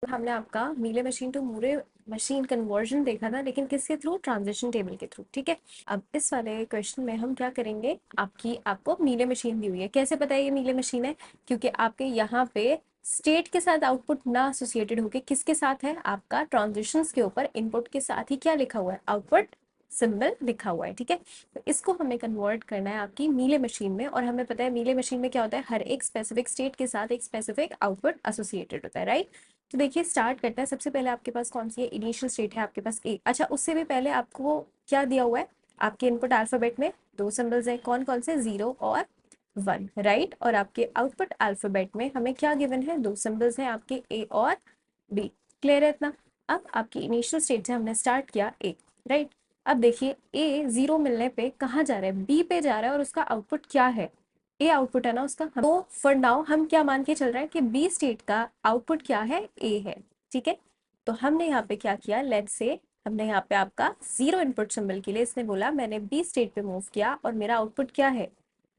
हमने आपका Mealy machine to Moore machine conversion देखा था, लेकिन किसके थ्रू? ट्रांजिशन टेबल के थ्रू। ठीक है, अब इस वाले क्वेश्चन में हम क्या करेंगे, आपको मीले मशीन दी हुई है। कैसे पता है ये मीले मशीन है? क्योंकि आपके यहाँ पे स्टेट के साथ आउटपुट ना एसोसिएटेड होके किसके साथ है, आपका ट्रांजिशंस के ऊपर इनपुट के साथ ही क्या लिखा हुआ है, आउटपुट सिंबल लिखा हुआ है। ठीक है, तो इसको हमें कन्वर्ट करना है आपकी मीले मशीन में, और हमें पता है मीले मशीन में क्या होता है, हर एक स्पेसिफिक स्टेट के साथ एक स्पेसिफिक आउटपुट एसोसिएटेड होता है, राइट। तो देखिए स्टार्ट करते हैं। सबसे पहले आपके पास कौन सी है, इनिशियल स्टेट है आपके पास ए। अच्छा, उससे भी पहले आपको क्या दिया हुआ है, आपके इनपुट अल्फाबेट में दो सिंबल्स हैं, कौन कौन से, 0 और 1, राइट। और आपके आउटपुट अल्फाबेट में हमें क्या गिवन है, दो सिंबल्स हैं आपके ए और बी। क्लियर है इतना? अब आपकी इनिशियल स्टेट से हमने स्टार्ट किया ए, राइट। अब देखिए ए 0 मिलने पे कहाँ जा रहा है, बी पे जा रहा है, और उसका आउटपुट क्या है, ए आउटपुट है ना उसका। तो फॉर नाउ हम क्या मान के चल रहे हैं कि बी स्टेट का आउटपुट क्या है, ए है। ठीक है, तो हमने यहाँ पे क्या किया, लेट्स से हमने यहाँ पे आपका 0 इनपुट सिंबल के लिए इसने बोला मैंने बी स्टेट पे मूव किया और मेरा आउटपुट क्या है,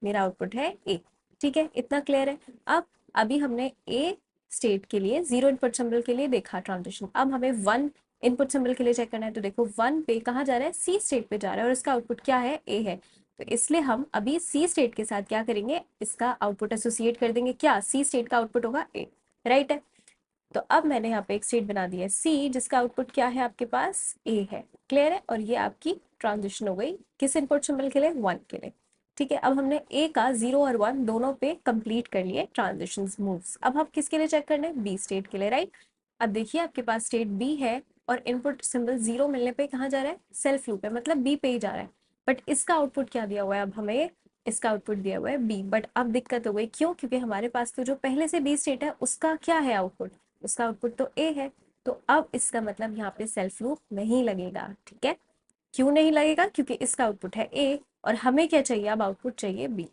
मेरा आउटपुट है ए। ठीक है, इतना क्लियर है। अब अभी हमने ए स्टेट के लिए 0 इनपुट सिंबल के लिए देखा ट्रांजिशन, अब हमें 1 इनपुट सिंबल के लिए चेक करना है। तो देखो 1 पे कहाँ जा रहा है, सी स्टेट पे जा रहा है, और इसका आउटपुट क्या है, ए है। तो इसलिए हम अभी सी स्टेट के साथ क्या करेंगे, इसका आउटपुट एसोसिएट कर देंगे, क्या, सी स्टेट का आउटपुट होगा ए, राइट है। तो अब मैंने यहाँ पे एक स्टेट बना दी है सी, जिसका आउटपुट क्या है आपके पास, ए है। क्लियर है, और ये आपकी ट्रांजिशन हो गई किस इनपुट सिंबल के लिए, 1 के लिए। ठीक है, अब हमने ए का 0 और 1 दोनों पे कंप्लीट कर लिए ट्रांजिशन मूव्स। अब हम किसके लिए चेक करने, बी स्टेट के लिए, राइट। अब देखिए आपके पास स्टेट बी है और इनपुट सिंबल 0 मिलने पे कहाँ जा रहा है, सेल्फ लूप है, मतलब बी पे ही जा रहा है। बट इसका आउटपुट क्या दिया हुआ है, अब हमें इसका आउटपुट दिया हुआ है बी। बट अब दिक्कत हो गई, क्यों? क्योंकि हमारे पास तो जो पहले से बी स्टेट है उसका क्या है आउटपुट, उसका आउटपुट तो ए है। तो अब इसका मतलब यहाँ पे सेल्फ लूप नहीं लगेगा। ठीक है, क्यों नहीं लगेगा, क्योंकि इसका आउटपुट है ए और हमें क्या चाहिए, अब आउटपुट चाहिए बी।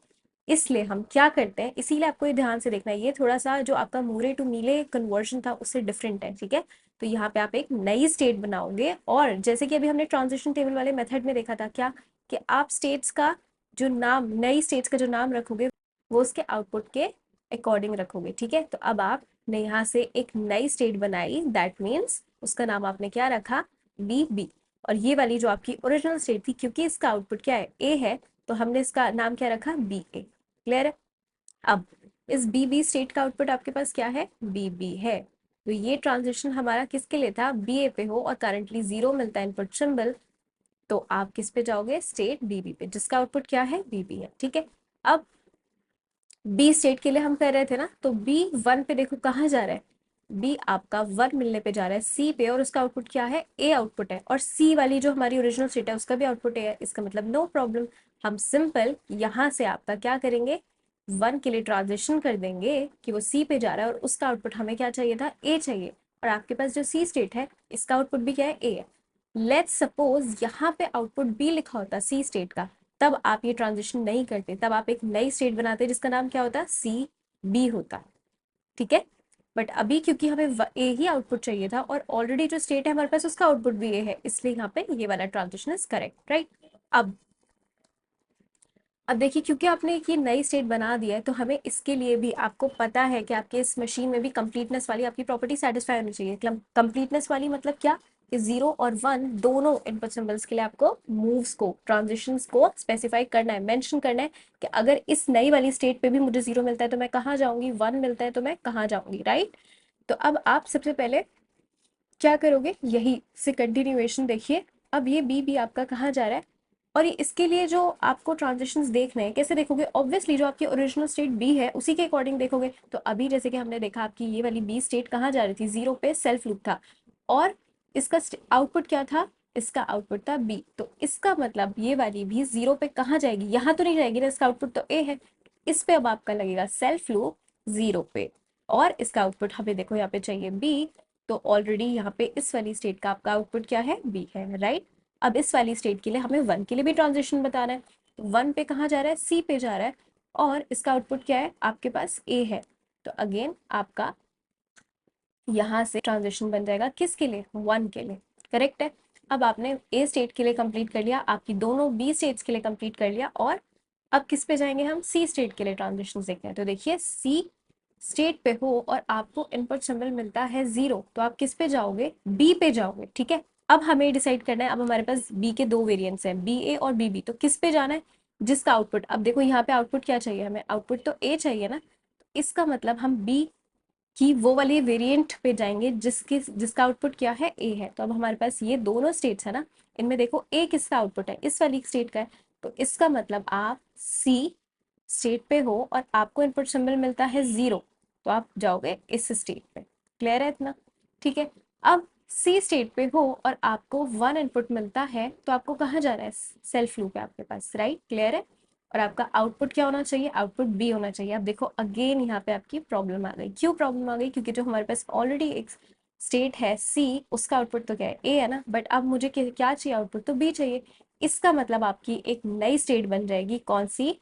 इसलिए हम क्या करते हैं, इसीलिए आपको ये ध्यान से देखना है, ये थोड़ा सा जो आपका मूरे टू मीले कन्वर्जन था उससे डिफरेंट है। ठीक है, तो यहाँ पे आप एक नई स्टेट बनाओगे, और जैसे कि अभी हमने ट्रांजिशन टेबल वाले मेथड में देखा था क्या, कि आप स्टेट्स का जो नाम, नई स्टेट्स का जो नाम रखोगे वो उसके आउटपुट के अकॉर्डिंग रखोगे। ठीक है, तो अब आपने यहाँ से एक नई स्टेट बनाई, दैट मीन्स उसका नाम आपने क्या रखा, बी बी। और ये वाली जो आपकी ओरिजिनल स्टेट थी, क्योंकि इसका आउटपुट क्या है, ए है, तो हमने इसका नाम क्या रखा, बी ए। क्लियर है? अब इस बी बी स्टेट का आउटपुट आपके पास क्या है, बी बी है। तो ये ट्रांजिशन हमारा किसके लिए था, बी ए पे हो और करंटली 0 मिलता है इनपुट सिंबल, तो आप किस पे जाओगे, स्टेट बी बी पे, जिसका आउटपुट क्या है, बी बी है। ठीक है, अब बी स्टेट के लिए हम कर रहे थे ना, तो बी 1 पे देखो कहाँ जा रहा है, बी आपका 1 मिलने पे जा रहा है सी पे, और उसका आउटपुट क्या है, ए आउटपुट है, और सी वाली जो हमारी ओरिजिनल स्टेट है उसका भी आउटपुट ए है। इसका मतलब नो प्रॉब्लम, हम सिंपल यहाँ से आपका क्या करेंगे, 1 के लिए ट्रांजिशन कर देंगे कि वो सी पे जा रहा है और उसका आउटपुट हमें क्या चाहिए था, ए चाहिए। और आपके पास जो सी स्टेट है इसका आउटपुट भी क्या है, ए है। लेट्स सपोज यहाँ पे आउटपुट बी लिखा होता सी स्टेट का, तब आप ये ट्रांजिशन नहीं करते, तब आप एक नई स्टेट बनाते जिसका नाम क्या होता, सी बी होता। ठीक है, बट अभी क्योंकि हमें ए ही आउटपुट चाहिए था और ऑलरेडी जो स्टेट है हमारे पास उसका आउटपुट भी ए है, इसलिए यहाँ पे ये वाला ट्रांजिशन इज करेक्ट, राइट। अब देखिए क्योंकि आपने ये नई स्टेट बना दिया है, तो हमें इसके लिए भी, आपको पता है कि आपके इस मशीन में भी कंप्लीटनेस वाली आपकी प्रॉपर्टी सेटिस्फाई होनी चाहिए। कंप्लीटनेस वाली मतलब क्या, कि 0 और 1 दोनों इनपुट सिंबल्स के लिए आपको मूव्स को, ट्रांजिशंस को स्पेसिफाई करना है, मेंशन करना है कि अगर इस नई वाली स्टेट पे भी मुझे 0 मिलता है तो मैं कहाँ जाऊंगी, 1 मिलता है तो मैं कहाँ जाऊंगी, राइट। तो अब आप सबसे पहले क्या करोगे, यही से कंटिन्यूएशन देखिए। अब ये बी आपका कहाँ जा रहा है, और ये इसके लिए जो आपको ट्रांजिशंस देखने हैं, कैसे देखोगे, ऑब्वियसली जो आपकी ओरिजिनल स्टेट बी है उसी के अकॉर्डिंग देखोगे। तो अभी जैसे कि हमने देखा आपकी ये वाली बी स्टेट कहाँ जा रही थी, 0 पे सेल्फ लूप था, और इसका आउटपुट क्या था, इसका आउटपुट था बी। तो इसका मतलब ये वाली भी 0 पे कहाँ जाएगी, यहाँ तो नहीं जाएगी ना, इसका आउटपुट तो ए है। इस पे अब आपका लगेगा सेल्फ लूप 0 पे, और इसका आउटपुट हमें देखो यहाँ पे चाहिए बी। तो ऑलरेडी यहाँ पे इस वाली स्टेट का आपका आउटपुट क्या है, बी है, राइट। अब इस वाली स्टेट के लिए हमें 1 के लिए भी ट्रांजिशन बताना है, तो 1 पे कहाँ जा रहा है, सी पे जा रहा है, और इसका आउटपुट क्या है, आपके पास ए है। तो अगेन आपका यहाँ से ट्रांजिशन बन जाएगा किसके लिए, 1 के लिए, करेक्ट है। अब आपने ए स्टेट के लिए कंप्लीट कर लिया, आपकी दोनों बी स्टेट्स के लिए कंप्लीट कर लिया, और अब किस पे जाएंगे हम, सी स्टेट के लिए ट्रांजिशन देखते हैं। तो देखिए सी स्टेट पे हो और आपको इनपुट सिंबल मिलता है 0, तो आप किस पे जाओगे, बी पे जाओगे, ठीक है। अब हमें डिसाइड करना है, अब हमारे पास बी के दो वेरिएंट्स हैं, बी ए और बी बी, तो किस पे जाना है, जिसका आउटपुट, अब देखो यहाँ पे आउटपुट क्या चाहिए हमें, आउटपुट तो ए चाहिए ना, इसका मतलब हम बी कि वो वाले वेरिएंट पे जाएंगे जिसका आउटपुट क्या है, ए है। तो अब हमारे पास ये दोनों स्टेट्स है ना, इनमें देखो ए किसका आउटपुट है, इस वाली स्टेट का है, तो इसका मतलब आप सी स्टेट पे हो और आपको इनपुट सिंबल मिलता है 0, तो आप जाओगे इस स्टेट पे। क्लियर है इतना, ठीक है। अब सी स्टेट पे हो और आपको 1 इनपुट मिलता है, तो आपको कहाँ जाना है, सेल्फ लूप है आपके पास, राइट, क्लियर है। और आपका आउटपुट क्या होना चाहिए, आउटपुट बी होना चाहिए। अब देखो अगेन यहाँ पे आपकी प्रॉब्लम आ गई, क्यों प्रॉब्लम आ गई, क्योंकि जो हमारे पास ऑलरेडी एक स्टेट है सी, उसका आउटपुट तो क्या है, ए है ना, बट अब मुझे क्या चाहिए, आउटपुट तो बी चाहिए। इसका मतलब आपकी एक नई स्टेट बन जाएगी, कौन सी,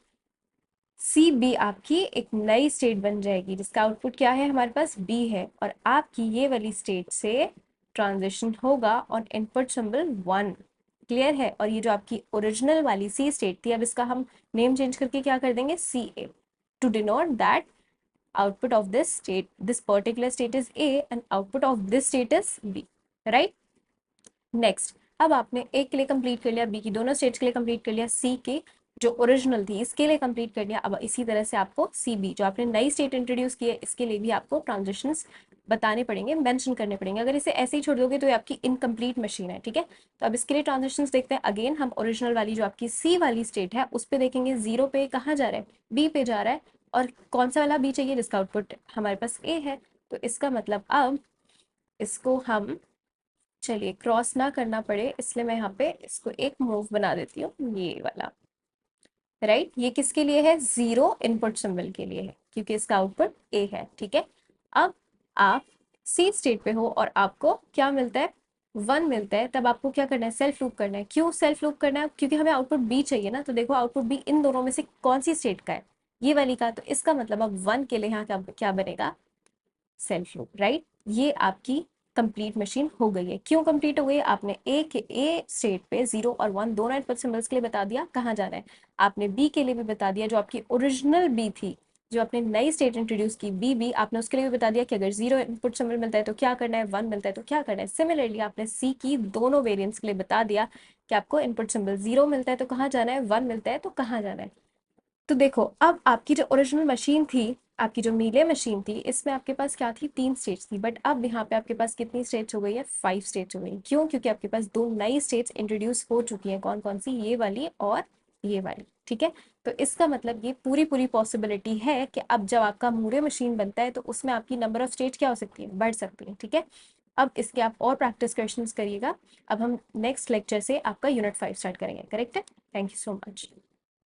सी बी, आपकी एक नई स्टेट बन जाएगी जिसका आउटपुट क्या है, हमारे पास बी है, और आपकी ये वाली स्टेट से ट्रांजिशन होगा और इनपुट सिंबल 1। क्लियर है। और ये जो आपकी ओरिजिनल वाली सी स्टेट थी, अब इसका हम नेम चेंज करके क्या कर देंगे, C A, to denote that output of this state, this particular state is A and output of this state is B, right? Next, अब आपने ए के लिए कंप्लीट कर लिया, बी की दोनों स्टेट्स के लिए कंप्लीट कर लिया, सी के जो ओरिजिनल थी इसके लिए कंप्लीट कर लिया। अब इसी तरह से आपको सी बी जो आपने नई स्टेट इंट्रोड्यूस की है, इसके लिए भी आपको ट्रांजिशंस बताने पड़ेंगे, मेंशन करने पड़ेंगे। अगर इसे ऐसे ही छोड़ दोगे तो ये आपकी इनकम्प्लीट मशीन है, ठीक है। तो अब इसके लिए ट्रांजिशंस देखते हैं। अगेन हम ओरिजिनल वाली जो आपकी सी वाली स्टेट है उस पर देखेंगे, 0 पे कहाँ जा रहा है, बी पे जा रहा है, और कौन सा वाला बी चाहिए, जिसका आउटपुट हमारे पास ए है। तो इसका मतलब अब इसको हम, चलिए क्रॉस ना करना पड़े इसलिए मैं यहाँ पे इसको एक मूव बना देती हूँ, ये वाला, राइट। ये किसके लिए है, 0 इनपुट सिंबल के लिए है, क्योंकि इसका आउटपुट ए है, ठीक है। अब आप सी स्टेट पे हो और आपको क्या मिलता है, 1 मिलता है, तब आपको क्या करना है, सेल्फ लूप करना है। क्यों सेल्फ लूप करना है, क्योंकि हमें आउटपुट बी चाहिए ना। तो देखो आउटपुट बी इन दोनों में से कौन सी स्टेट का है, ये वाली का, तो इसका मतलब अब 1 के लिए यहाँ क्या बनेगा, सेल्फ लूप, राइट। ये आपकी कंप्लीट मशीन हो गई है। क्यों कंप्लीट हो गई, आपने ए स्टेट पे 0 और 1 दोनों इनपुट सिंबल्स के लिए बता दिया कहाँ जाना है, आपने बी के लिए भी बता दिया, जो आपकी ओरिजिनल बी थी, जो आपने नई स्टेट इंट्रोड्यूस की बी बी, आपने उसके लिए भी बता दिया कि अगर 0 इनपुट सिंबल मिलता है तो क्या करना है, 1 मिलता है तो क्या करना है। सिमिलरली आपने सी की दोनों वेरिएंट्स के लिए बता दिया कि आपको इनपुट सिंबल 0 मिलता है तो कहाँ जाना है, 1 मिलता है तो कहाँ जाना है। तो देखो अब आपकी जो ओरिजिनल मशीन थी, आपकी जो मीले मशीन थी, इसमें आपके पास क्या थी, 3 स्टेट्स थी, बट अब यहाँ पे आपके पास कितनी स्टेट्स हो गई है, 5 स्टेट्स हो गई। क्यों, क्योंकि आपके पास 2 नई स्टेट्स इंट्रोड्यूस हो चुकी हैं, कौन कौन सी, ये वाली और ये वाली, ठीक है। तो इसका मतलब ये पूरी पूरी पॉसिबिलिटी है कि अब जब आपका मूरे मशीन बनता है तो उसमें आपकी नंबर ऑफ स्टेट्स क्या हो सकती है, बढ़ सकती है, ठीक है। अब इसके आप और प्रैक्टिस क्वेश्चंस करिएगा। अब हम नेक्स्ट लेक्चर से आपका यूनिट 5 स्टार्ट करेंगे, करेक्ट है। Thank you so much.